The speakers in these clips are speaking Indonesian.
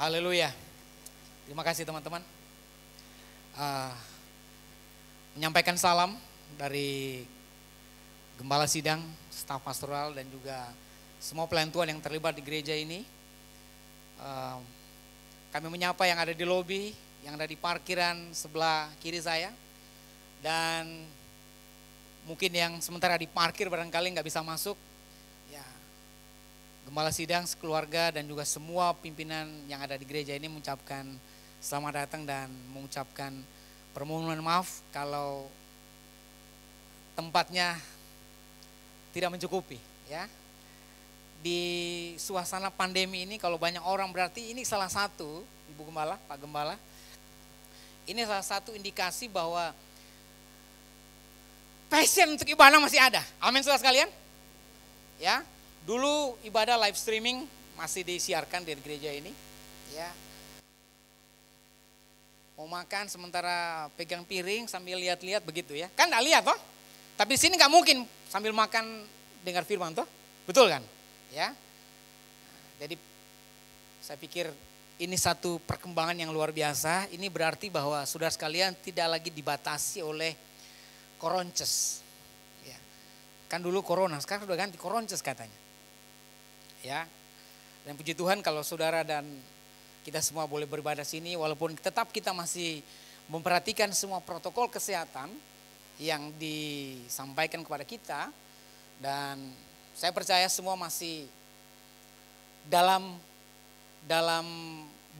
Haleluya. Terima kasih teman-teman. Uh, menyampaikan salam dari Gembala Sidang, staf pastoral dan juga semua pelayan Tuhan yang terlibat di gereja ini. Kami menyapa yang ada di lobi, yang ada di parkiran sebelah kiri saya. Dan mungkin yang sementara di parkir barangkali nggak bisa masuk. Ya, Gembala Sidang, sekeluarga dan juga semua pimpinan yang ada di gereja ini mengucapkan selamat datang dan mengucapkan permohonan maaf kalau tempatnya tidak mencukupi, ya. Di suasana pandemi ini kalau banyak orang berarti ini salah satu, Ibu Gembala, Pak Gembala, ini salah satu indikasi bahwa passion untuk ibadah masih ada. Amin saudara sekalian. Ya, dulu ibadah live streaming masih disiarkan di gereja ini, ya. Mau makan sementara pegang piring sambil lihat-lihat begitu ya. Kan enggak lihat toh? Tapi di sini nggak mungkin sambil makan dengar firman toh, betul kan? Ya, jadi saya pikir ini satu perkembangan yang luar biasa. Ini berarti bahwa saudara sekalian tidak lagi dibatasi oleh koronces. Ya, kan dulu corona, sekarang sudah ganti koronces katanya. Ya, dan puji Tuhan kalau saudara dan kita semua boleh beribadah sini, walaupun tetap kita masih memperhatikan semua protokol kesehatan yang disampaikan kepada kita, dan saya percaya semua masih dalam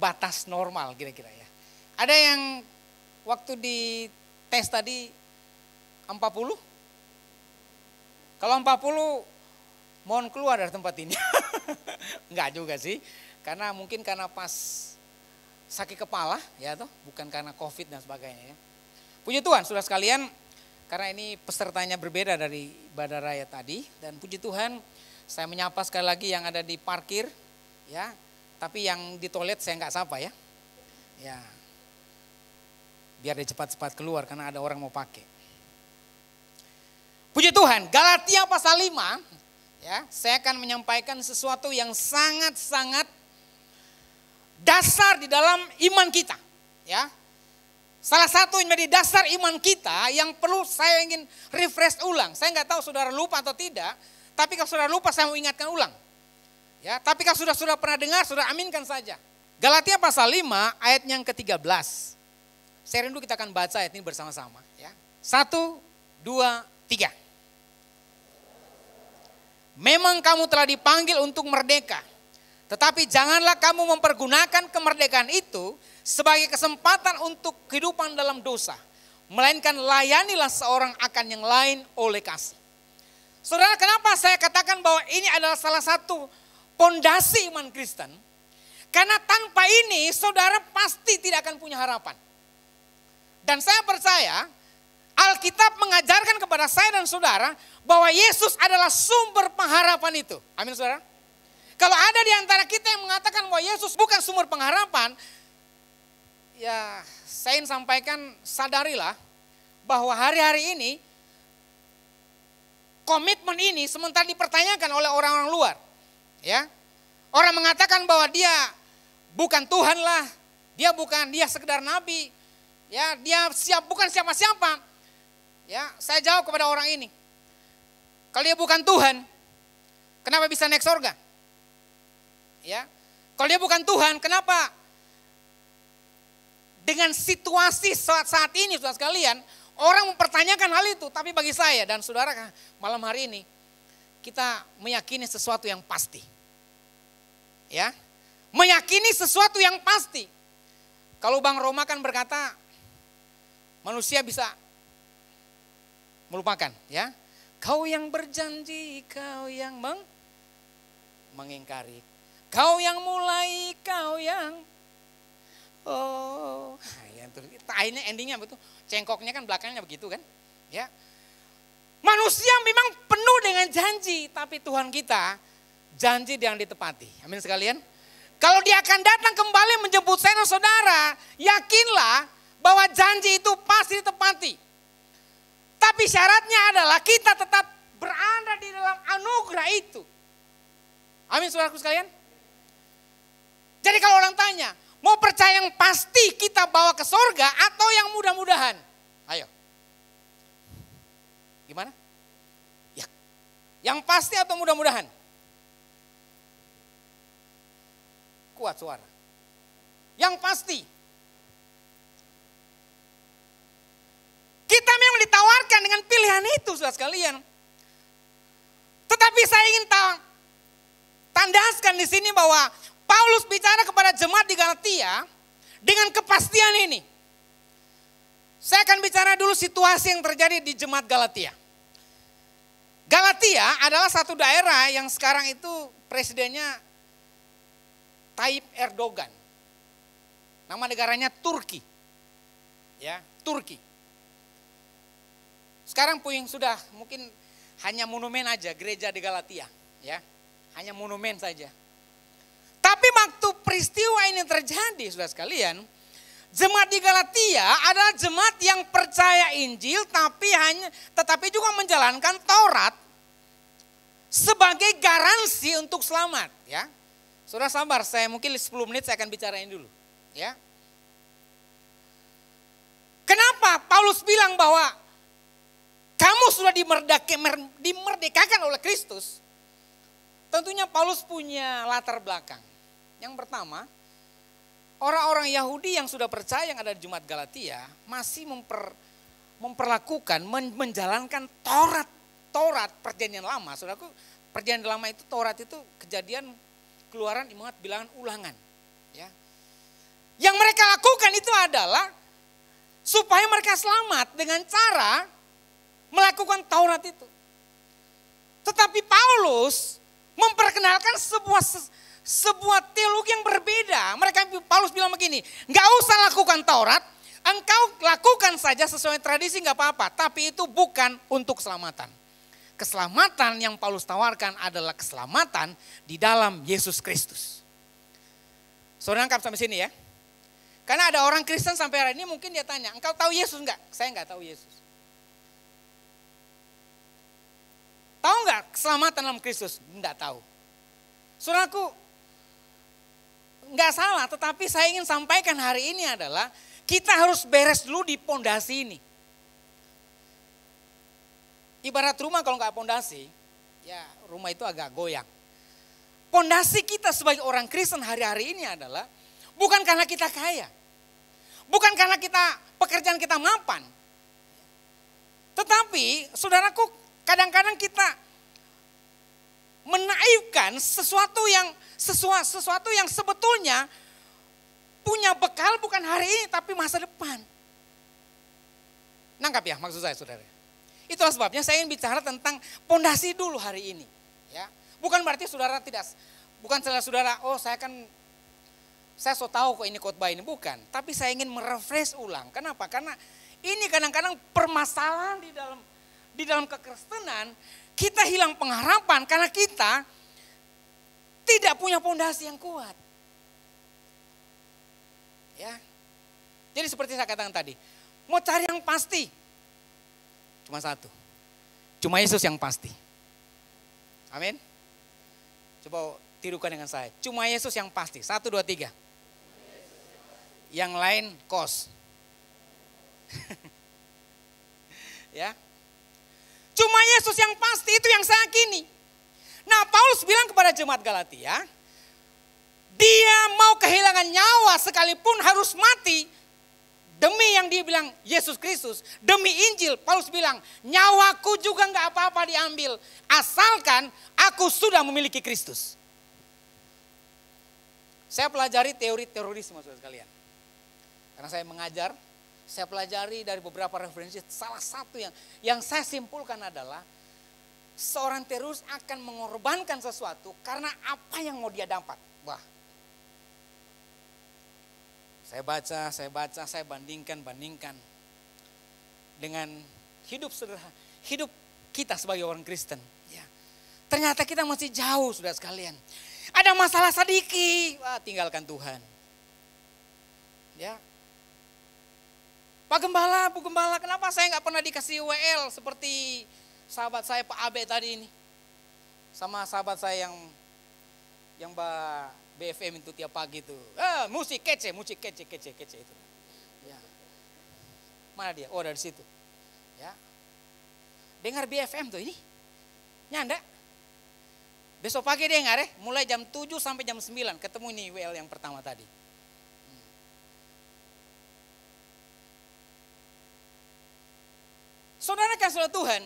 batas normal kira-kira ya. Ada yang waktu di tes tadi 40? Kalau 40 mohon keluar dari tempat ini. Enggak juga sih, karena mungkin karena pas sakit kepala ya toh, bukan karena COVID dan sebagainya ya. Puji Tuhan saudara sekalian, karena ini pesertanya berbeda dari ibadah raya tadi, dan puji Tuhan saya menyapa sekali lagi yang ada di parkir ya, tapi yang di toilet saya nggak sapa ya. Ya, biar dia cepat-cepat keluar karena ada orang mau pakai. Puji Tuhan, Galatia pasal 5 ya, saya akan menyampaikan sesuatu yang sangat-sangat dasar di dalam iman kita ya. Salah satu yang menjadi dasar iman kita yang perlu saya ingin refresh ulang. Saya nggak tahu saudara lupa atau tidak, tapi kalau saudara lupa saya mau ingatkan ulang. Ya, tapi kalau sudah pernah dengar, saudara aminkan saja. Galatia pasal 5 ayat yang ke-13. Saya rindu kita akan baca ayat ini bersama-sama. Ya. 1, 2, 3. Memang kamu telah dipanggil untuk merdeka. Tetapi janganlah kamu mempergunakan kemerdekaan itu sebagai kesempatan untuk kehidupan dalam dosa. Melainkan layanilah seorang akan yang lain oleh kasih. Saudara, kenapa saya katakan bahwa ini adalah salah satu pondasi iman Kristen? Karena tanpa ini saudara pasti tidak akan punya harapan. Dan saya percaya Alkitab mengajarkan kepada saya dan saudara bahwa Yesus adalah sumber pengharapan itu. Amin saudara. Kalau ada di antara kita yang mengatakan bahwa Yesus bukan sumber pengharapan, ya saya ingin sampaikan, sadarilah bahwa hari-hari ini komitmen ini sementara dipertanyakan oleh orang-orang luar. Ya, orang mengatakan bahwa dia bukan Tuhan lah, dia sekedar nabi, ya dia bukan siapa-siapa. Ya, saya jawab kepada orang ini, kalau dia bukan Tuhan, kenapa bisa naik surga? Ya, kalau dia bukan Tuhan, kenapa dengan situasi saat ini saudara sekalian, orang mempertanyakan hal itu? Tapi bagi saya dan saudara malam hari ini, kita meyakini sesuatu yang pasti. Ya, meyakini sesuatu yang pasti. Kalau Bang Roma kan berkata, manusia bisa melupakan. Ya, kau yang berjanji, kau yang mengingkari. Kau yang mulai, kau yang ya itu akhirnya endingnya betul. Cengkoknya kan belakangnya begitu kan? Ya. Manusia memang penuh dengan janji, tapi Tuhan kita janji yang ditepati. Amin sekalian. Kalau dia akan datang kembali menjemput saya dan saudara, yakinlah bahwa janji itu pasti ditepati. Tapi syaratnya adalah kita tetap berada di dalam anugerah itu. Amin saudaraku sekalian. Jadi kalau orang tanya, mau percaya yang pasti kita bawa ke sorga atau yang mudah-mudahan? Ayo. Gimana? Ya, yang pasti atau mudah-mudahan? Kuat suara. Yang pasti. Kita memang ditawarkan dengan pilihan itu, saudara sekalian. Tetapi saya ingin tandaskan di sini bahwa Paulus bicara kepada jemaat di Galatia dengan kepastian ini. Saya akan bicara dulu situasi yang terjadi di jemaat Galatia. Galatia adalah satu daerah yang sekarang itu presidennya Tayyip Erdogan. Nama negaranya Turki. Ya, Turki. Sekarang puing sudah mungkin hanya monumen aja gereja di Galatia, ya. Hanya monumen saja. Tapi waktu peristiwa ini terjadi, saudara sekalian, jemaat di Galatia adalah jemaat yang percaya Injil tetapi juga menjalankan Taurat sebagai garansi untuk selamat, ya. Saudara sabar, saya mungkin 10 menit saya akan bicarain dulu, ya. Kenapa Paulus bilang bahwa kamu sudah dimerdekakan oleh Kristus? Tentunya Paulus punya latar belakang. Yang pertama, orang-orang Yahudi yang sudah percaya yang ada di jemaat Galatia masih memperlakukan, menjalankan Taurat perjanjian lama. Saudaraku, perjanjian lama itu Taurat itu Kejadian, Keluaran, Imamat, Bilangan, Ulangan. Ya. Yang mereka lakukan itu adalah supaya mereka selamat dengan cara melakukan Taurat itu. Tetapi Paulus memperkenalkan sebuah teologi yang berbeda. Paulus bilang begini, nggak usah lakukan Taurat, engkau lakukan saja sesuai tradisi nggak apa-apa. Tapi itu bukan untuk keselamatan. Keselamatan yang Paulus tawarkan adalah keselamatan di dalam Yesus Kristus. Saudara lengkap sampai sini ya. Karena ada orang Kristen sampai hari ini mungkin dia tanya, engkau tahu Yesus enggak? Saya enggak tahu Yesus. Tahu enggak keselamatan dalam Kristus? Enggak tahu. Saudaraku, enggak salah, tetapi saya ingin sampaikan hari ini adalah kita harus beres dulu di pondasi ini. Ibarat rumah kalau enggak pondasi, ya rumah itu agak goyang. Pondasi kita sebagai orang Kristen hari-hari ini adalah bukan karena kita kaya. Bukan karena pekerjaan kita mapan. Tetapi saudaraku, kadang-kadang kita menaifkan sesuatu yang sebetulnya punya bekal bukan hari ini tapi masa depan. Nangkap ya maksud saya saudara? Itulah sebabnya saya ingin bicara tentang pondasi dulu hari ini. Ya, bukan berarti saudara saudara, oh saya so tahu kok ini khotbah ini, bukan. Tapi saya ingin merefresh ulang. Kenapa? Karena ini kadang-kadang permasalahan di dalam kekristenan, kita hilang pengharapan karena kita tidak punya pondasi yang kuat. Ya. Jadi seperti saya katakan tadi, mau cari yang pasti, cuma satu. Cuma Yesus yang pasti. Amin. Coba tirukan dengan saya. Cuma Yesus yang pasti. 1, 2, 3. Yang lain kos. Ya. Cuma Yesus yang pasti, itu yang saya yakini. Nah, Paulus bilang kepada jemaat Galatia, dia mau kehilangan nyawa sekalipun harus mati demi yang dia bilang Yesus Kristus, demi Injil. Paulus bilang, nyawaku juga nggak apa-apa diambil, asalkan aku sudah memiliki Kristus. Saya pelajari teori terorisme saudara sekalian. Karena saya mengajar, saya pelajari dari beberapa referensi. Salah satu yang saya simpulkan adalah seorang teroris akan mengorbankan sesuatu karena apa yang mau dia dapat. Wah, saya baca, saya bandingkan dengan hidup sederhana, hidup kita sebagai orang Kristen. Ya. Ternyata kita masih jauh saudara sekalian. Ada masalah sedikit, wah tinggalkan Tuhan. Ya. Pak Gembala, Bu Gembala, kenapa saya nggak pernah dikasih WL seperti sahabat saya Pak Abe tadi ini, sama sahabat saya Yang BFM itu tiap pagi itu. Musik kece itu. Ya. Mana dia? Oh, dari situ. Ya. Dengar BFM tuh ini. Nyanda. Besok pagi dengar mulai jam 7 sampai jam 9 ketemu ini WL yang pertama tadi. Saudara kasih Tuhan,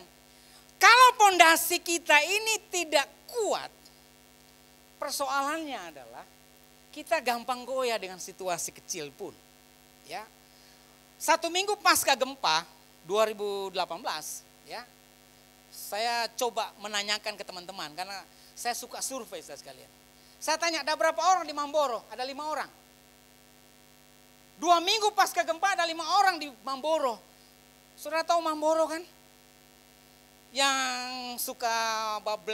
kalau pondasi kita ini tidak kuat, persoalannya adalah kita gampang goyah dengan situasi kecil pun. Ya. 1 minggu pasca gempa 2018, ya, saya coba menanyakan ke teman-teman karena saya suka survei sekalian. Saya tanya ada berapa orang di Mamboro? Ada 5 orang. 2 minggu pasca gempa ada 5 orang di Mamboro. Saudara tahu Mamboro kan? Yang suka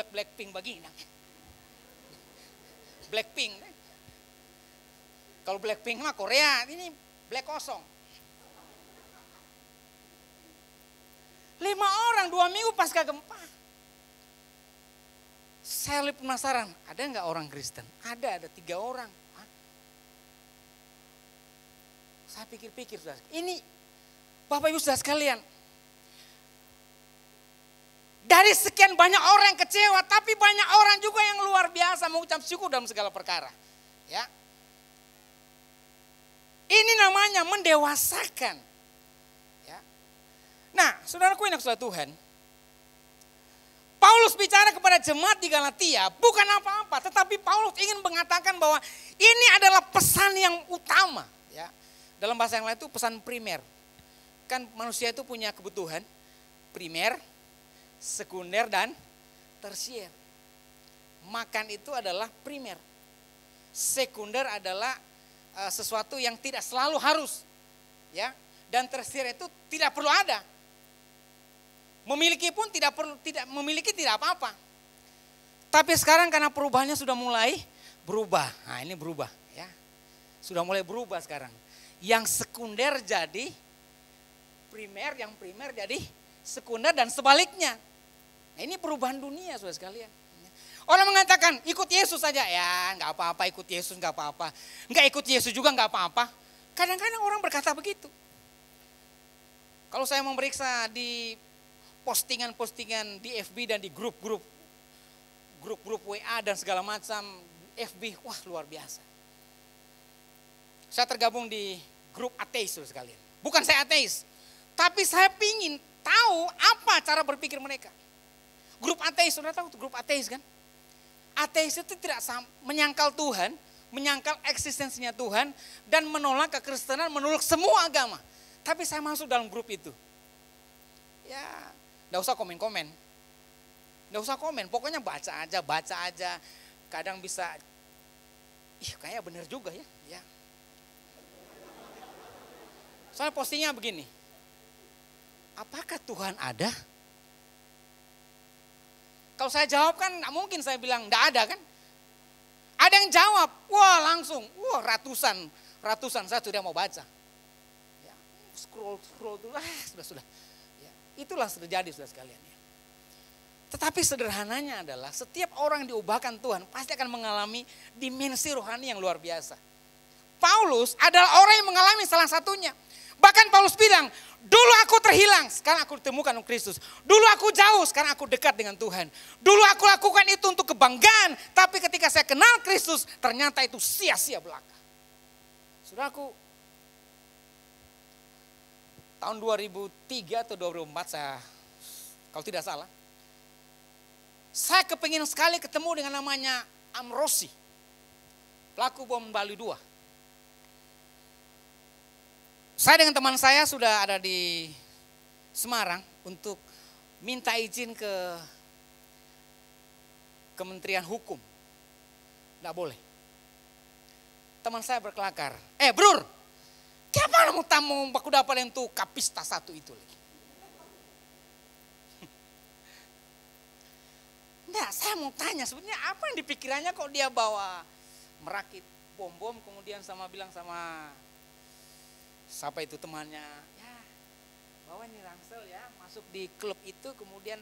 Blackpink begini. Blackpink. Kalau Blackpink mah Korea, ini Black kosong. 5 orang 2 minggu pasca gempa. Saya lebih penasaran, ada nggak orang Kristen? Ada 3 orang. Hah? Saya pikir-pikir, ini Bapak Ibu saudara sekalian, dari sekian banyak orang yang kecewa, tapi banyak orang juga yang luar biasa mengucap syukur dalam segala perkara. Ya, ini namanya mendewasakan. Ya. Nah, saudaraku yang saudara Tuhan, Paulus bicara kepada jemaat di Galatia bukan apa-apa, tetapi Paulus ingin mengatakan bahwa ini adalah pesan yang utama. Ya. Dalam bahasa yang lain itu pesan primer. Kan manusia itu punya kebutuhan primer, sekunder, dan tersier. Makan itu adalah primer. Sekunder adalah sesuatu yang tidak selalu harus. Ya. Dan tersier itu tidak perlu ada. Memiliki pun tidak memiliki tidak apa-apa. Tapi sekarang karena perubahannya sudah mulai berubah. Nah, ini berubah ya. Sudah mulai berubah sekarang. Yang sekunder jadi primer, yang primer jadi sekunder dan sebaliknya. Nah, ini perubahan dunia Saudara sekalian. Orang mengatakan ikut Yesus saja, ya nggak apa-apa, ikut Yesus nggak apa-apa. Nggak ikut Yesus juga nggak apa-apa. Kadang-kadang orang berkata begitu. Kalau saya memeriksa di postingan-postingan di FB dan di grup-grup WA dan segala macam FB, wah luar biasa. Saya tergabung di grup ateis Saudara sekalian. Bukan saya ateis, tapi saya pingin tahu apa cara berpikir mereka. Grup ateis, Saudara tahu grup ateis kan? Ateis itu tidak menyangkal Tuhan, menyangkal eksistensinya Tuhan, dan menolak kekristenan, menolak semua agama. Tapi saya masuk dalam grup itu. Ya, nggak usah komen-komen. Nggak usah komen, pokoknya baca aja. Kadang bisa, kayaknya benar juga ya. Soalnya postingnya begini, apakah Tuhan ada? Kalau saya jawab kan nggak mungkin saya bilang nggak ada kan. Ada yang jawab, langsung, ratusan saya sudah mau baca. Ya, scroll dulu, sudah. Ya, itulah terjadi Saudara sekalian. Ya. Tetapi sederhananya adalah setiap orang yang diubahkan Tuhan pasti akan mengalami dimensi rohani yang luar biasa. Paulus adalah orang yang mengalami salah satunya. Bahkan Paulus bilang, dulu aku terhilang, sekarang aku ditemukan oleh Kristus. Dulu aku jauh, sekarang aku dekat dengan Tuhan. Dulu aku lakukan itu untuk kebanggaan, tapi ketika saya kenal Kristus, ternyata itu sia-sia belaka. Saudaraku, tahun 2003 atau 2004 saya, kalau tidak salah, saya kepingin sekali ketemu dengan namanya Amrosi, pelaku bom Bali 2. Saya dengan teman saya sudah ada di Semarang untuk minta izin ke Kementerian Hukum. Tidak boleh. Teman saya berkelakar. Brur, kenapa kamu tamu baku dapat yang tuh kapista satu itu lagi? Enggak, saya mau tanya sebetulnya apa yang dipikirannya kok dia bawa merakit bom-bom kemudian bilang sama siapa itu temannya, ya bawa nih ransel ya, masuk di klub itu kemudian,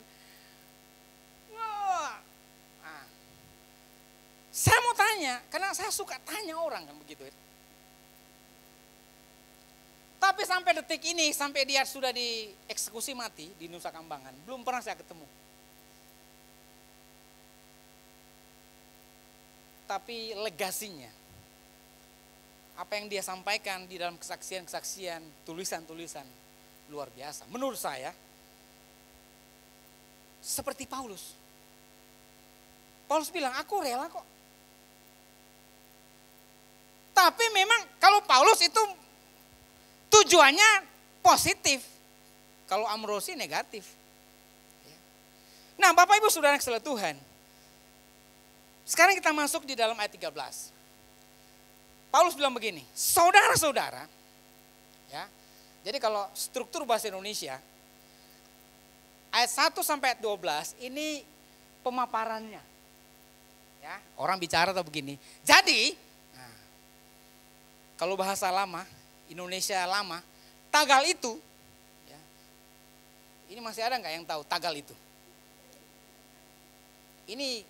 saya mau tanya, tanya, karena saya suka tanya orang kan begitu. Tapi sampai detik ini, sampai dia sudah dieksekusi mati di Nusa Kambangan, belum pernah saya ketemu. Tapi legasinya, apa yang dia sampaikan di dalam kesaksian-kesaksian, tulisan-tulisan, luar biasa. Menurut saya, seperti Paulus. Paulus bilang, aku rela kok. Tapi memang kalau Paulus itu tujuannya positif. Kalau Amrosi negatif. Nah, Bapak Ibu Saudara sekalian Tuhan. Sekarang kita masuk di dalam ayat 13. Paulus bilang begini, saudara-saudara, ya. Jadi kalau struktur bahasa Indonesia, ayat 1 sampai ayat 12 ini pemaparannya. Ya, orang bicara atau begini. Jadi, nah, kalau bahasa lama, Indonesia lama, tagal itu, ya, ini masih ada nggak yang tahu tagal itu? Ini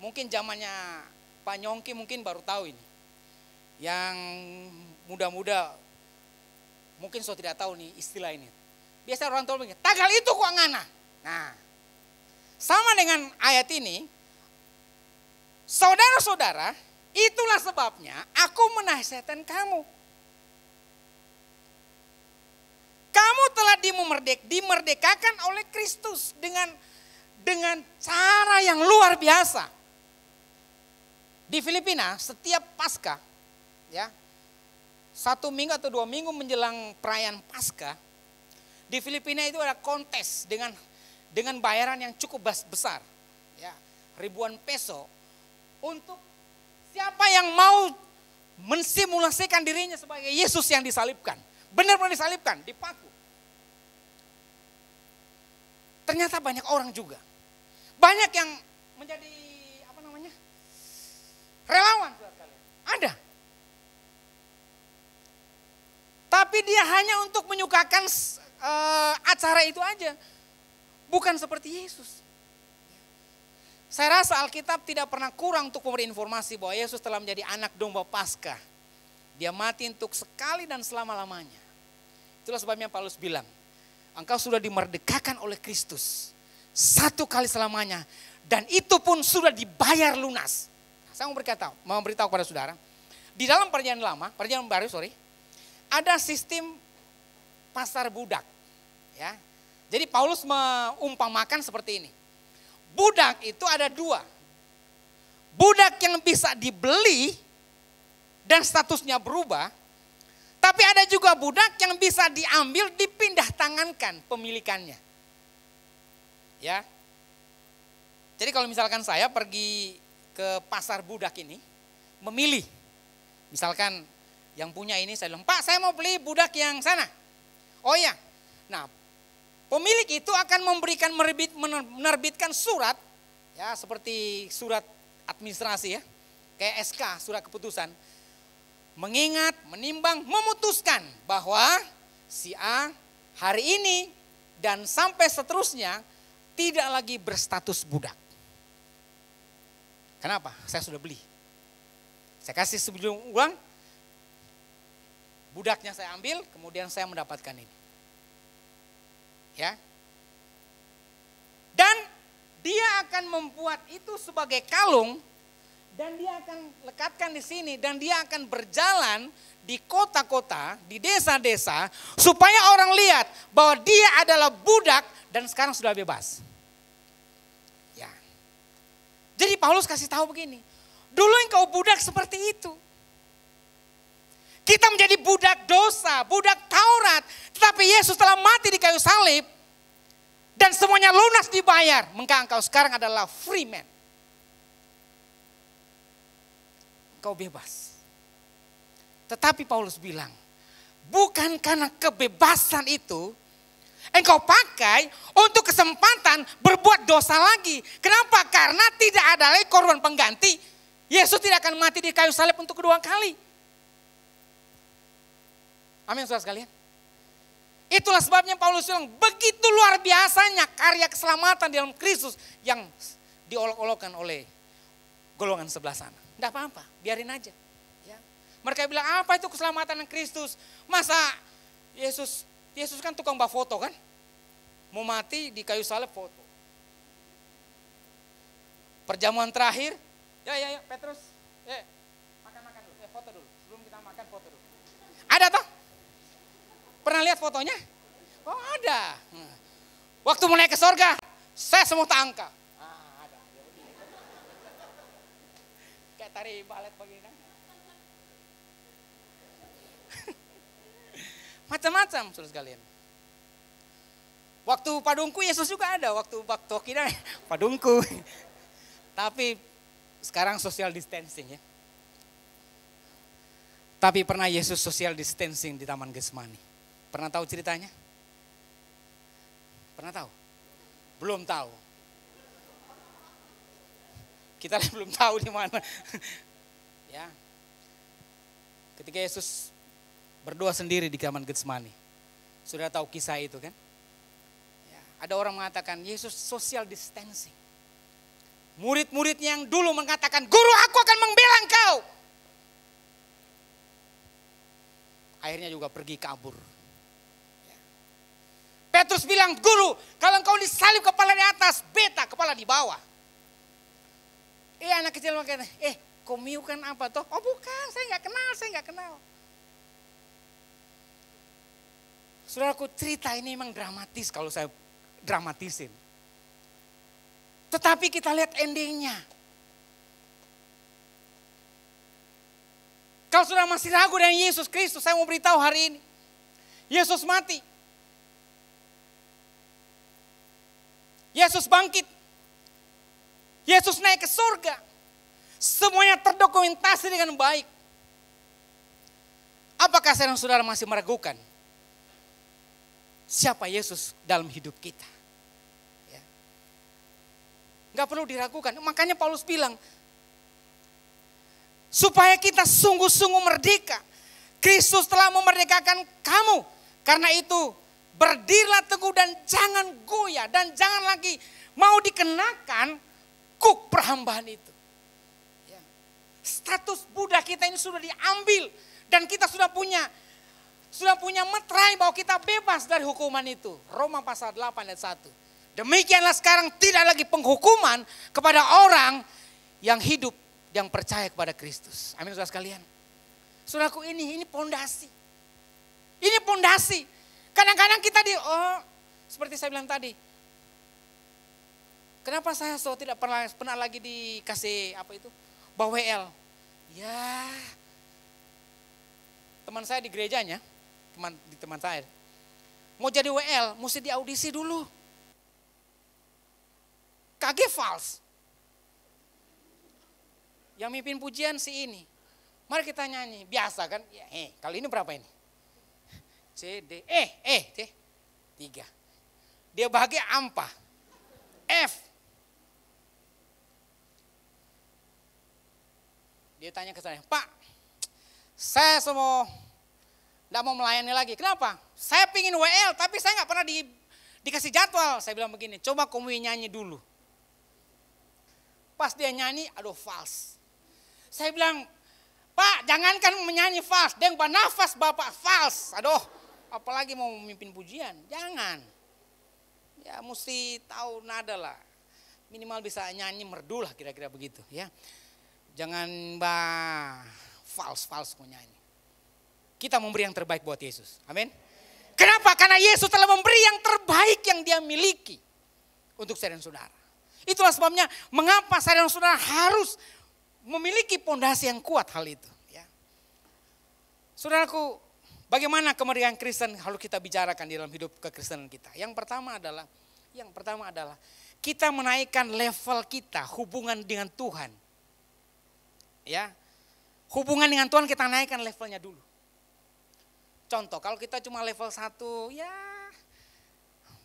mungkin zamannya Pak Nyongki mungkin baru tahu ini. Yang muda-muda mungkin so tidak tahu nih istilah ini. Biasa orang tua begini, tagal itu kok ngana. Nah, sama dengan ayat ini, saudara-saudara, itulah sebabnya aku menasihatkan kamu. Kamu telah dimerdekakan oleh Kristus dengan cara yang luar biasa. Di Filipina setiap Paskah, ya, 1 minggu atau 2 minggu menjelang perayaan Paskah, di Filipina itu ada kontes dengan bayaran yang cukup besar, ya, ribuan peso untuk siapa yang mau mensimulasikan dirinya sebagai Yesus yang disalibkan. Benar-benar disalibkan, dipaku. Ternyata banyak orang juga. Banyak yang menjadi relawan. Ada. Tapi dia hanya untuk menyukakan acara itu aja. Bukan seperti Yesus. Saya rasa Alkitab tidak pernah kurang untuk memberi informasi bahwa Yesus telah menjadi anak domba Paskah. Dia mati untuk sekali dan selama-lamanya. Itulah sebabnya Paulus bilang, engkau sudah dimerdekakan oleh Kristus. 1 kali selamanya. Dan itu pun sudah dibayar lunas. Nah, saya mau beritahu kepada saudara. Di dalam perjanjian baru, ada sistem pasar budak. Ya. Jadi Paulus mengumpamakan seperti ini. Budak itu ada 2. Budak yang bisa dibeli dan statusnya berubah. Tapi ada juga budak yang bisa diambil, dipindah tangankan pemilikannya. Ya. Jadi kalau misalkan saya pergi ke pasar budak ini, memilih. Misalkan yang punya ini saya bilang, Pak saya mau beli budak yang sana. Oh iya. Nah, pemilik itu akan menerbitkan surat, ya seperti surat administrasi ya, kayak SK, surat keputusan. Mengingat, menimbang, memutuskan bahwa si A hari ini dan sampai seterusnya tidak lagi berstatus budak. Kenapa? Saya sudah beli. Saya kasih sebelum uang, budaknya saya ambil, kemudian saya mendapatkan ini. Ya. Dan dia akan membuat itu sebagai kalung. Dan dia akan lekatkan di sini dan dia akan berjalan di kota-kota, di desa-desa supaya orang lihat bahwa dia adalah budak dan sekarang sudah bebas. Ya. Jadi Paulus kasih tahu begini, dulu engkau budak seperti itu. Kita menjadi budak dosa, budak Taurat, tetapi Yesus telah mati di kayu salib dan semuanya lunas dibayar, maka engkau sekarang adalah free man. Kau bebas. Tetapi Paulus bilang, bukan karena kebebasan itu engkau pakai untuk kesempatan berbuat dosa lagi. Kenapa? Karena tidak ada lagi korban pengganti. Yesus tidak akan mati di kayu salib untuk kedua kali. Amin saudara sekalian. Itulah sebabnya Paulus bilang, begitu luar biasanya karya keselamatan di dalam Kristus yang diolok-olokkan oleh golongan sebelah sana. Tidak apa-apa, biarin aja. Ya. Mereka bilang, apa itu keselamatan Kristus? Masa Yesus kan tukang bawa foto kan? Mau mati di kayu salib foto. Perjamuan terakhir, ya Petrus, makan dulu, foto dulu. Sebelum kita makan foto dulu. Ada toh? Pernah lihat fotonya? Oh ada. Waktu mau naik ke sorga, saya semua tangka. Ada. Kayak tari balet begini kan. Macam-macam saudara sekalian. Waktu padungku Yesus juga ada, waktu kita padungku. Tapi sekarang social distancing ya. Tapi pernah Yesus social distancing di Taman Getsemani. Pernah tahu ceritanya? Pernah tahu? Belum tahu. Kita belum tahu di mana. Ya. Ketika Yesus berdoa sendiri di Taman Getsemani. Sudah tahu kisah itu kan? Ya, ada orang mengatakan Yesus social distancing. Murid-murid yang dulu mengatakan, guru aku akan membela engkau. Akhirnya juga pergi kabur. Ya. Petrus bilang, guru kalau engkau disalib kepala di atas, beta kepala di bawah. Anak kecil makanya, komiu kan apa toh? Oh bukan, saya nggak kenal. Saudaraku, cerita ini memang dramatis kalau saya dramatisin. Tetapi kita lihat endingnya. Kalau sudah masih ragu dengan Yesus Kristus, saya mau beritahu hari ini. Yesus mati. Yesus bangkit. Yesus naik ke surga. Semuanya terdokumentasi dengan baik. Apakah saudara masih meragukan siapa Yesus dalam hidup kita? Gak perlu diragukan. Makanya Paulus bilang, supaya kita sungguh-sungguh merdeka. Kristus telah memerdekakan kamu. Karena itu berdirilah teguh dan jangan goyah. Dan jangan lagi mau dikenakan kuk perhambahan itu. Ya. Status budak kita ini sudah diambil. Dan kita sudah punya meterai bahwa kita bebas dari hukuman itu. Roma pasal 8 ayat 1. Demikianlah sekarang tidak lagi penghukuman kepada orang yang hidup, yang percaya kepada Kristus. Amin saudara sekalian. Saudaraku, ini pondasi. Ini pondasi. Kadang-kadang kita seperti saya bilang tadi. Kenapa saya tidak pernah lagi dikasih bawa WL? Ya. Teman saya di gerejanya, teman saya. Mau jadi WL, mesti diaudisi dulu. KG false. Yang mimpin pujian si ini. Mari kita nyanyi. Biasa kan? Ya, kali ini berapa ini? C, D, C. 3. Dia bahagia ampa. F. Dia tanya ke saya, Pak, saya tidak mau melayani lagi. Kenapa? Saya pingin WL tapi saya nggak pernah dikasih jadwal. Saya bilang begini, coba kamu nyanyi dulu. Pas dia nyanyi, aduh false. Saya bilang, Pak jangankan menyanyi false, dia nafas Bapak false. Aduh, apalagi mau memimpin pujian, jangan. Ya mesti tahu nada lah. Minimal bisa nyanyi merdu lah kira-kira begitu ya. Jangan false mau nyanyi. Kita memberi yang terbaik buat Yesus, amin. Kenapa? Karena Yesus telah memberi yang terbaik yang dia miliki untuk saya dan saudara. Itulah sebabnya mengapa saya dan saudara harus memiliki pondasi yang kuat hal itu. Ya. Saudaraku, bagaimana kemerdekaan Kristen harus kita bicarakan di dalam hidup kekristenan kita. Yang pertama adalah kita menaikkan level kita hubungan dengan Tuhan. Ya, hubungan dengan Tuhan kita naikkan levelnya dulu. Contoh, kalau kita cuma level 1, ya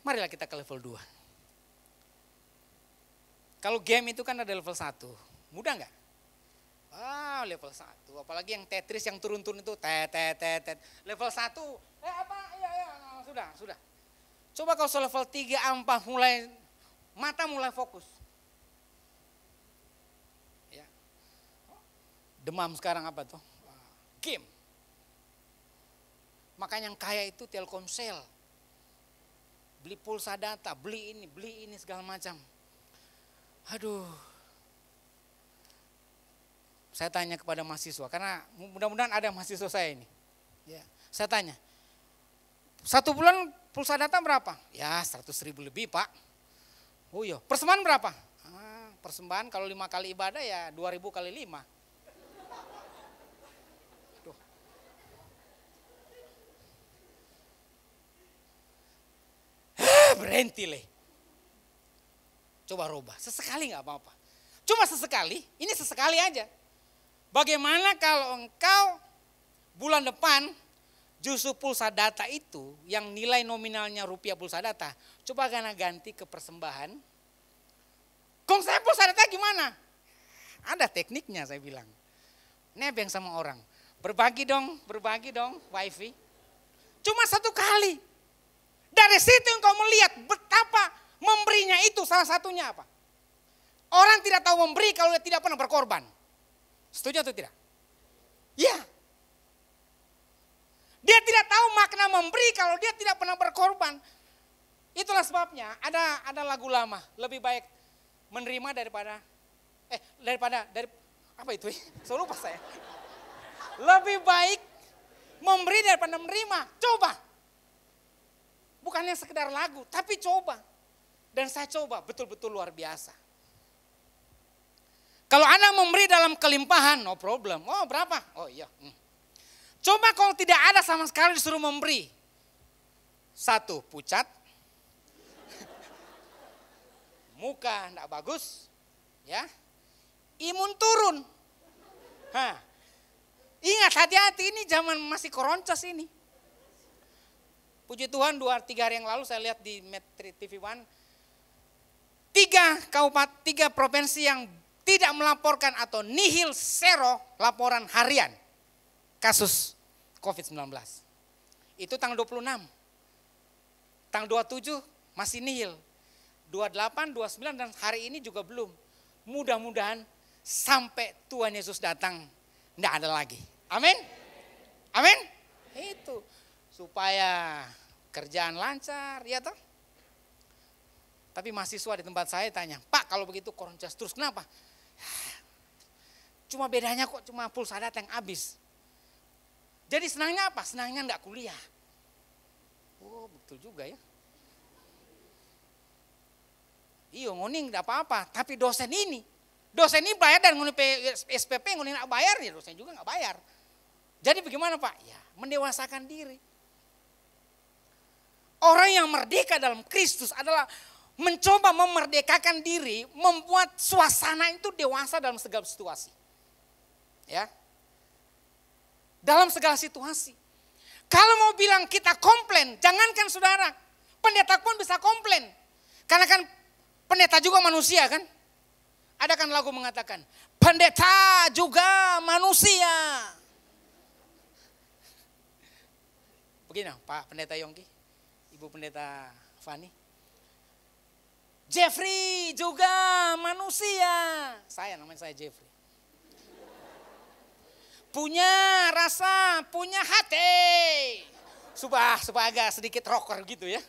marilah kita ke level 2. Kalau game itu kan ada level 1, mudah nggak? Level 1, apalagi yang Tetris yang turun-turun itu, level 1, sudah. Coba kalau level 3, 4, mata mulai fokus. Ya. demam sekarang apa tuh? Game. Makanya yang kaya itu Telkomsel. Beli pulsa data, beli ini segala macam. Aduh. Saya tanya kepada mahasiswa, karena mudah-mudahan ada mahasiswa saya ini. Ya, saya tanya, 1 bulan pulsa data berapa? Ya 100.000 lebih Pak. Oh iya, persembahan berapa? Persembahan kalau 5 kali ibadah ya 2.000 kali 5. Tuh. Berhenti leh. Coba rubah, sesekali gak apa-apa. Cuma sesekali, ini sesekali aja. Bagaimana kalau engkau bulan depan justru pulsa data itu yang nilai nominalnya rupiah pulsa data, coba karena ganti ke persembahan. Kong saya pulsa data gimana? Ada tekniknya saya bilang. Nebeng sama orang, berbagi dong wifi. Cuma 1 kali. Dari situ engkau melihat betapa memberinya itu salah satunya apa? Orang tidak tahu memberi kalau dia tidak pernah berkorban. Setuju atau tidak? Ya. Dia tidak tahu makna memberi kalau dia tidak pernah berkorban. Itulah sebabnya ada lagu lama, lebih baik menerima daripada apa itu? So lupa saya. Lebih baik memberi daripada menerima. Coba. Bukannya sekedar lagu, tapi coba. Dan saya coba, betul-betul luar biasa. Kalau Anda memberi dalam kelimpahan, no problem. Oh berapa? Oh iya. Coba kalau tidak ada sama sekali disuruh memberi. 1, pucat. Muka enggak bagus. Ya. Imun turun. Ingat, hati-hati, ini zaman masih koroncos ini. Puji Tuhan 2-3 hari yang lalu saya lihat di Metri TV One. 3 provinsi yang tidak melaporkan atau nihil zero laporan harian kasus COVID-19. Itu tanggal 26. Tanggal 27 masih nihil. 28, 29 dan hari ini juga belum. Mudah-mudahan sampai Tuhan Yesus datang tidak ada lagi. Amin. Amin. Itu supaya kerjaan lancar, ya toh. Tapi mahasiswa di tempat saya tanya, Pak kalau begitu koroncos terus kenapa? Cuma bedanya kok cuma pulsa data yang habis. Jadi senangnya apa? Senangnya enggak kuliah. Oh betul juga ya. Iya ngoning enggak apa-apa, tapi dosen ini bayar dan ngoni SPP ngoni enggak bayar ya dosen juga enggak bayar. Jadi bagaimana Pak? Ya mendewasakan diri. Orang yang merdeka dalam Kristus adalah mencoba memerdekakan diri, membuat suasana itu dewasa dalam segala situasi. Ya. Dalam segala situasi. Kalau mau bilang kita komplain, jangankan saudara, pendeta pun bisa komplain. Karena kan pendeta juga manusia kan. Ada kan lagu mengatakan, pendeta juga manusia. Begini Pak Pendeta Yongki, Ibu Pendeta Fani. Jeffrey juga manusia. Namanya saya Jeffrey. Punya rasa, punya hati. Supaya agak sedikit rocker gitu ya.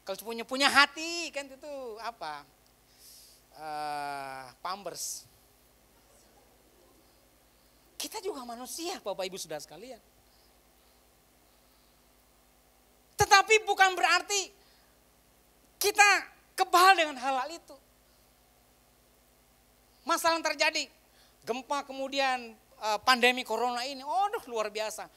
Kalau punya hati kan itu apa? Pampers. Kita juga manusia Bapak Ibu Saudara sekalian. Tetapi bukan berarti kita kebal dengan hal-hal itu. Masalah yang terjadi, gempa kemudian pandemi corona ini, luar biasa.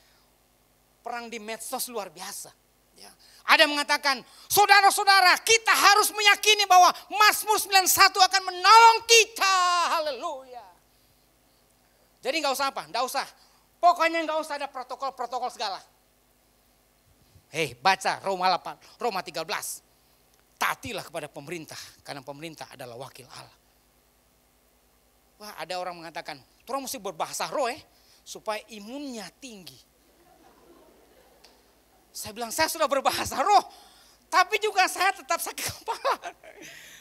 Perang di medsos luar biasa. Ya. Ada yang mengatakan, saudara-saudara kita harus meyakini bahwa Mazmur 91 akan menolong kita. Haleluya. Jadi gak usah apa? Gak usah. Pokoknya gak usah ada protokol-protokol segala. Baca Roma 13. Taatilah kepada pemerintah, karena pemerintah adalah wakil Allah. Wah, ada orang mengatakan, orang mesti berbahasa roh supaya imunnya tinggi. Saya bilang, saya sudah berbahasa roh, tapi juga saya tetap sakit kepala.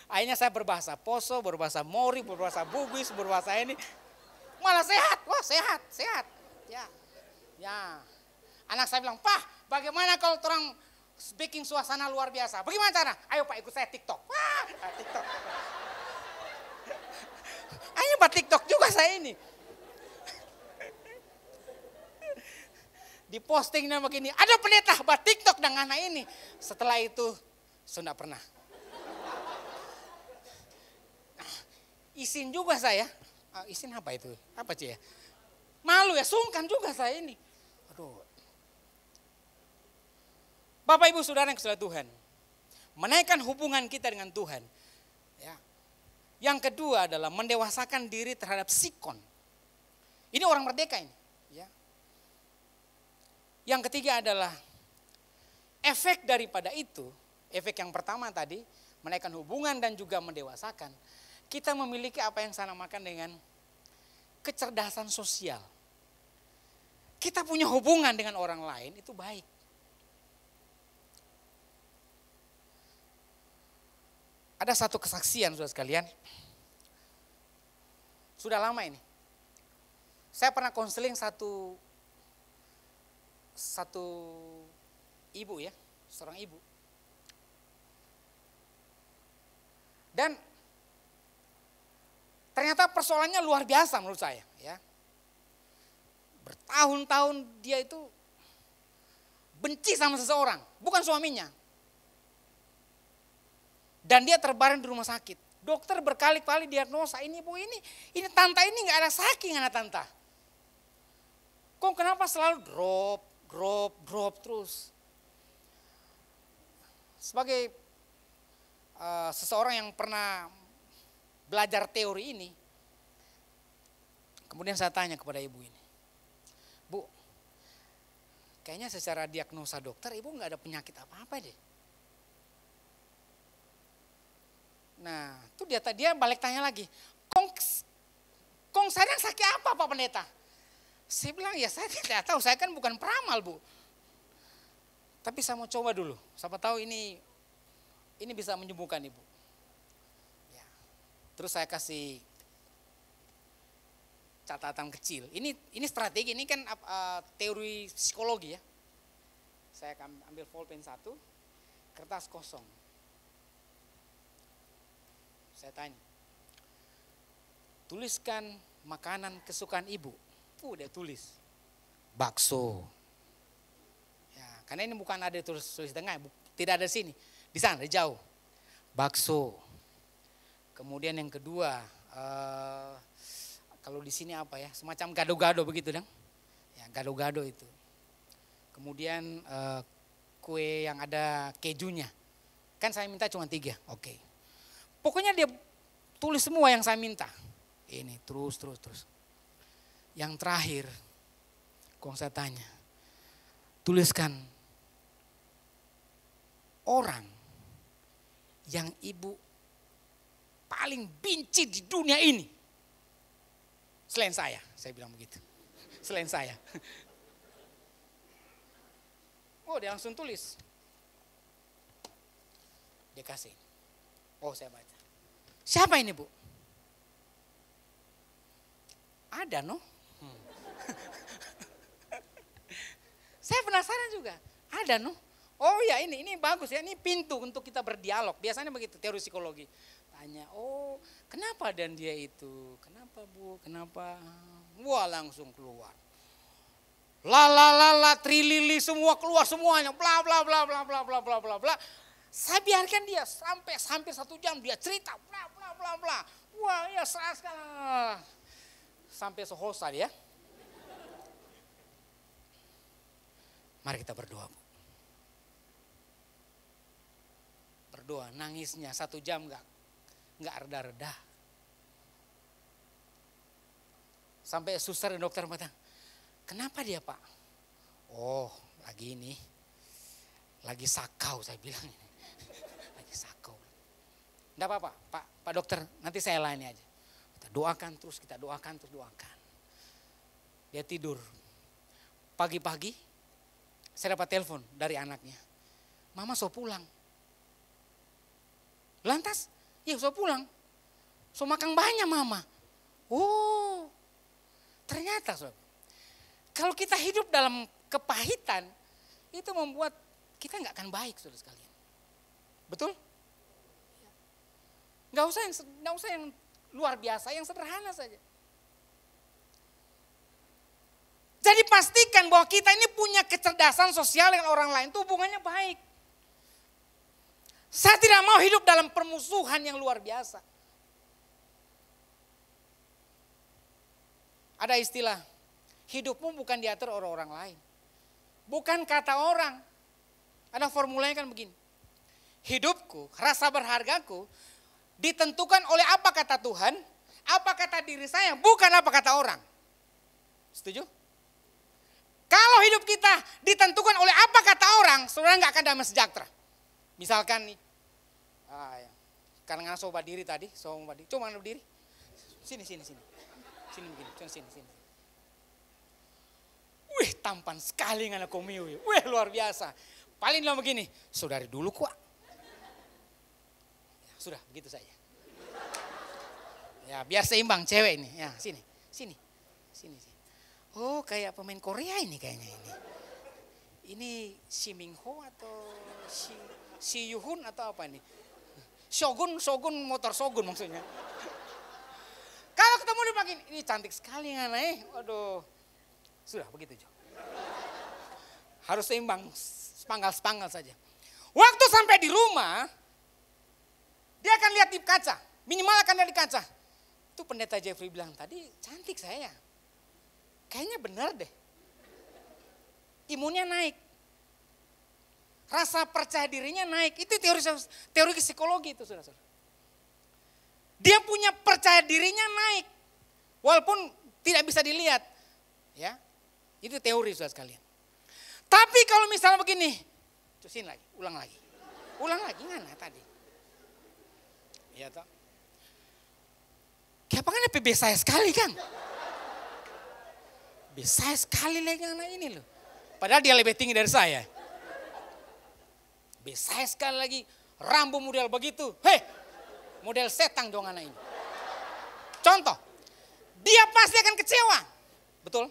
Akhirnya saya berbahasa Poso, berbahasa Mori, berbahasa Bugis, berbahasa ini. Malah sehat, wah sehat, sehat. Ya, ya. Anak saya bilang, Pak, bagaimana kalau orang bikin suasana luar biasa? Bagaimana cara? Ayo Pak, ikut saya TikTok. Wah, TikTok. Ayo Pak, TikTok juga saya ini. Di postingnya begini, ada pendeta buat TikTok dengan anak ini. Setelah itu, sudah pernah. Isin juga saya. Isin apa itu? Apa sih ya? Malu ya, sungkan juga saya ini. Aduh. Bapak Ibu Saudara yang saudara Tuhan. Menaikkan hubungan kita dengan Tuhan. Ya. Yang kedua adalah mendewasakan diri terhadap sikon. Ini orang merdeka ini. Ya. Yang ketiga adalah efek daripada itu. Efek yang pertama tadi, menaikkan hubungan dan juga mendewasakan. Kita memiliki apa yang saya namakan dengan kecerdasan sosial. Kita punya hubungan dengan orang lain itu baik. Ada satu kesaksian saudara sekalian. Sudah lama ini. Saya pernah konseling satu ibu ya, seorang ibu. Dan ternyata persoalannya luar biasa menurut saya, ya. Bertahun-tahun dia itu benci sama seseorang, bukan suaminya. Dan dia terbaring di rumah sakit. Dokter berkali-kali diagnosa, ini bu ini tante ini nggak ada saking anak tante. Kok kenapa selalu drop terus? Sebagai seseorang yang pernah belajar teori ini, kemudian saya tanya kepada ibu ini, Bu, kayaknya secara diagnosa dokter ibu nggak ada penyakit apa-apa deh. Nah, itu dia balik tanya lagi, Kong sadang sakit apa Pak Pendeta? Saya bilang ya saya tidak tahu, saya kan bukan peramal Bu. Tapi saya mau coba dulu, siapa tahu ini bisa menyembuhkan ibu. Ya. Terus saya kasih catatan kecil. Ini strategi, ini kan teori psikologi ya. Saya akan ambil pulpen 1, kertas kosong. Saya tanya, tuliskan makanan kesukaan ibu. Dia tulis, bakso. Ya, karena ini bukan ada tulis tengah, tidak ada sini. Di sana, di jauh. Bakso. Kemudian yang kedua, kalau di sini apa ya, semacam gado-gado begitu dong. Ya, gado-gado itu. Kemudian kue yang ada kejunya. Kan saya minta cuma 3, oke. Pokoknya dia tulis semua yang saya minta. Ini terus. Yang terakhir, kalau saya tanya, tuliskan orang yang ibu paling benci di dunia ini. Selain saya bilang begitu. Selain saya. Oh, dia langsung tulis. Dia kasih. Oh, saya baca. Siapa ini, Bu? Ada, no? Saya penasaran juga. Ada, no? Oh ya, ini bagus ya. Ini pintu untuk kita berdialog. Biasanya begitu teori psikologi. Tanya, oh kenapa dan dia itu? Kenapa Bu? Kenapa? Wah, langsung keluar. La, trilili semua keluar semuanya. Bla bla bla bla bla bla bla bla bla. Saya biarkan dia sampai hampir 1 jam dia cerita bla bla bla bla. Wah, ya sekali. Sampai selesai ya. Mari kita berdoa, Bu. Berdoa, nangisnya 1 jam enggak reda-reda. Sampai suster dan dokter bilang, kenapa dia Pak? Oh, lagi sakau saya bilang. Lagi sakau. Enggak apa-apa, Pak dokter, nanti saya layani aja. Kita doakan terus. Dia tidur. Pagi-pagi saya dapat telepon dari anaknya. Mama so pulang. Lantas, ya so pulang. So makan banyak Mama. Oh, Ternyata saudara, kalau kita hidup dalam kepahitan, itu membuat kita nggak akan baik saudara sekalian. Betul? Nggak usah yang luar biasa, yang sederhana saja. Jadi pastikan bahwa kita ini punya kecerdasan sosial dengan orang lain, itu hubungannya baik. Saya tidak mau hidup dalam permusuhan yang luar biasa. Ada istilah, hidupmu bukan diatur oleh orang lain. Bukan kata orang. Ada formulanya kan begini. Hidupku, rasa berhargaku ditentukan oleh apa kata Tuhan, apa kata diri saya, bukan apa kata orang. Setuju? Kalau hidup kita ditentukan oleh apa kata orang, saudara nggak akan damai sejahtera. Misalkan nih, karena sobat diri tadi, coba berdiri. Sini. Sini begini, sini. Wih, tampan sekali ngana komiu. Wih, luar biasa. Paling bilang begini, saudari dulu kok. Ya, sudah, begitu saja. Ya, biar seimbang cewek ini. Ya, sini. Oh, kayak pemain Korea ini kayaknya ini. Ini Si Mingho atau Si Yuhun atau apa ini? Shogun motor Shogun maksudnya. Kalau ketemu di pagi ini cantik sekali ngana Aduh. Sudah begitu Jo. Harus seimbang, sepanggal saja. Waktu sampai di rumah, dia akan lihat di kaca. Minimal akan lihat di kaca. Itu pendeta Jeffrey bilang tadi, cantik saya. Kayaknya benar deh. Imunnya naik. Rasa percaya dirinya naik. Itu teori psikologi itu saudara-saudara. Dia punya percaya dirinya naik. Walaupun tidak bisa dilihat. Ya, itu teori saudara sekalian. Tapi kalau misalnya begini. Sini lagi, ulang lagi. Mana tadi? Iya toh. Kayak apa kan PB saya sekali kan? Bisa sekali lagi anak ini loh. Padahal dia lebih tinggi dari saya. Bisa sekali lagi rambut model begitu. Hei, model setan dong anak ini. Contoh, dia pasti akan kecewa. Betul?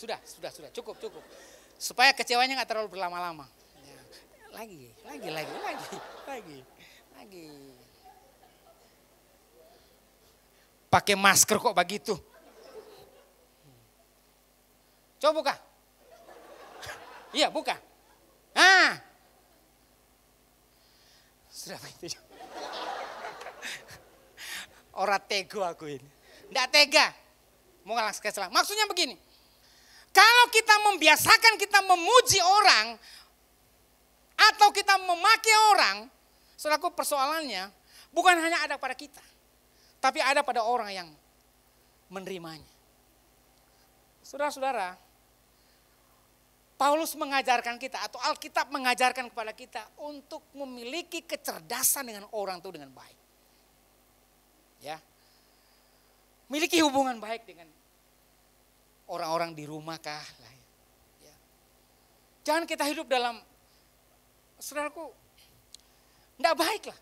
Sudah, cukup. Supaya kecewanya nggak terlalu berlama-lama. Ya. Lagi. Pakai masker kok begitu. Coba buka. Iya, buka. Sudah begitu. Orang tego aku ini. Nggak tega. Mau langsung ke salah. Maksudnya begini. Kalau kita membiasakan kita memuji orang. Atau kita memaki orang. Saudaraku, persoalannya bukan hanya ada pada kita. Tapi ada pada orang yang menerimanya. Saudara-saudara, Paulus mengajarkan kita atau Alkitab mengajarkan kepada kita untuk memiliki kecerdasan dengan orang itu dengan baik. Ya. Miliki hubungan baik dengan orang-orang di rumah kah. Ya. Jangan kita hidup dalam, saudaraku, enggak baik lah.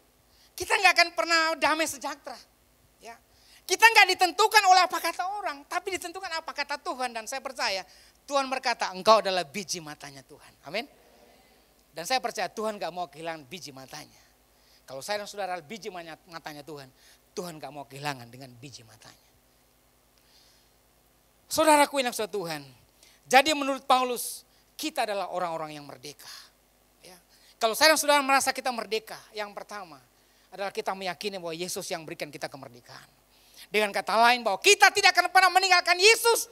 Kita enggak akan pernah damai sejahtera. Ya. Kita enggak ditentukan oleh apa kata orang, tapi ditentukan apa kata Tuhan. Dan saya percaya Tuhan berkata, engkau adalah biji matanya Tuhan. Amin. Dan saya percaya Tuhan gak mau kehilangan biji matanya. Kalau saya dan saudara biji matanya Tuhan, Tuhan gak mau kehilangan dengan biji matanya. Saudaraku yang saudara Tuhan. Jadi menurut Paulus, kita adalah orang-orang yang merdeka. Ya. Kalau saya dan saudara merasa kita merdeka, yang pertama adalah kita meyakini bahwa Yesus yang berikan kita kemerdekaan. Dengan kata lain bahwa kita tidak akan pernah meninggalkan Yesus.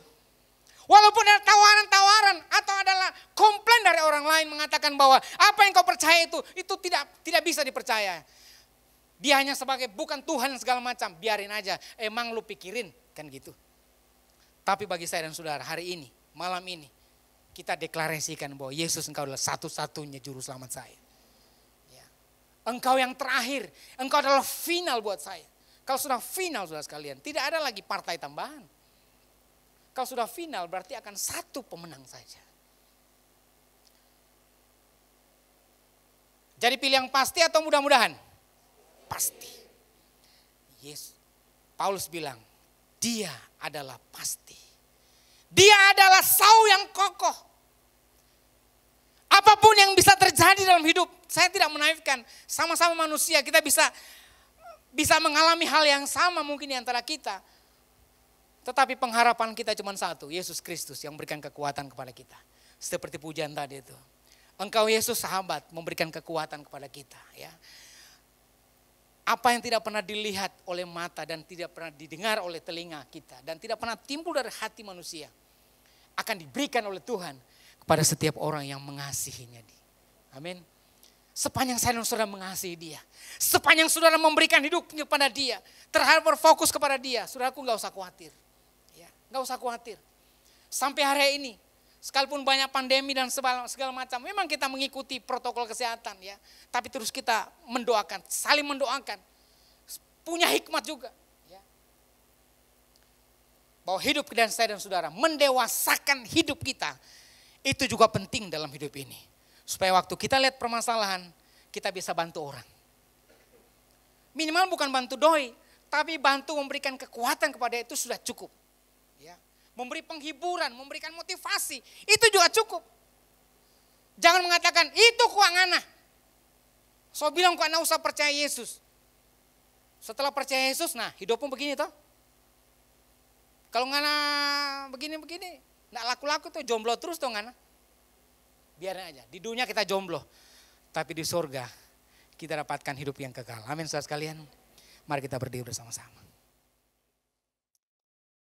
Walaupun ada tawaran-tawaran atau adalah komplain dari orang lain mengatakan bahwa apa yang kau percaya itu tidak bisa dipercaya. Dia hanya sebagai bukan Tuhan segala macam, biarin aja. Emang lu pikirin kan gitu. Tapi bagi saya dan saudara hari ini, malam ini kita deklarasikan bahwa Yesus engkau adalah satu-satunya juru selamat saya. Ya. Engkau yang terakhir, engkau adalah final buat saya. Kalau sudah final saudara sekalian, tidak ada lagi partai tambahan. Kalau sudah final berarti akan satu pemenang saja. Jadi pilih yang pasti atau mudah-mudahan? Pasti. Yes. Paulus bilang, dia adalah pasti. Dia adalah sau yang kokoh. Apapun yang bisa terjadi dalam hidup, saya tidak menaifkan. Sama-sama manusia, kita bisa mengalami hal yang sama mungkin di antara kita. Tetapi pengharapan kita cuma satu, Yesus Kristus yang memberikan kekuatan kepada kita. Seperti pujian tadi itu. Engkau Yesus sahabat memberikan kekuatan kepada kita. Ya. Apa yang tidak pernah dilihat oleh mata dan tidak pernah didengar oleh telinga kita. Dan tidak pernah timbul dari hati manusia. Akan diberikan oleh Tuhan kepada setiap orang yang mengasihinya. Amin. Sepanjang saya dan saudara mengasihi dia. Sepanjang saudara memberikan hidup kepada dia. Terhadap berfokus kepada dia. Saudaraku gak usah khawatir. Ya, gak usah khawatir. Sampai hari ini. Sekalipun banyak pandemi dan segala macam. Memang kita mengikuti protokol kesehatan. Ya. Tapi terus kita mendoakan. Saling mendoakan. Punya hikmat juga. Ya. Bahwa hidup dan saya dan saudara. Mendewasakan hidup kita. Itu juga penting dalam hidup ini. Supaya waktu kita lihat permasalahan, kita bisa bantu orang. Minimal bukan bantu doi, tapi bantu memberikan kekuatan kepada itu sudah cukup. Ya. Memberi penghiburan, memberikan motivasi, itu juga cukup. Jangan mengatakan, itu ku ngana. So bilang ku ngana usah percaya Yesus. Setelah percaya Yesus, nah hidupmu begini toh. Kalau ngana begini-begini, nggak laku-laku tuh, jomblo terus tuh ngana. Biarin aja, di dunia kita jomblo. Tapi di surga kita dapatkan hidup yang kekal. Amin saudara sekalian. Mari kita berdiri bersama-sama.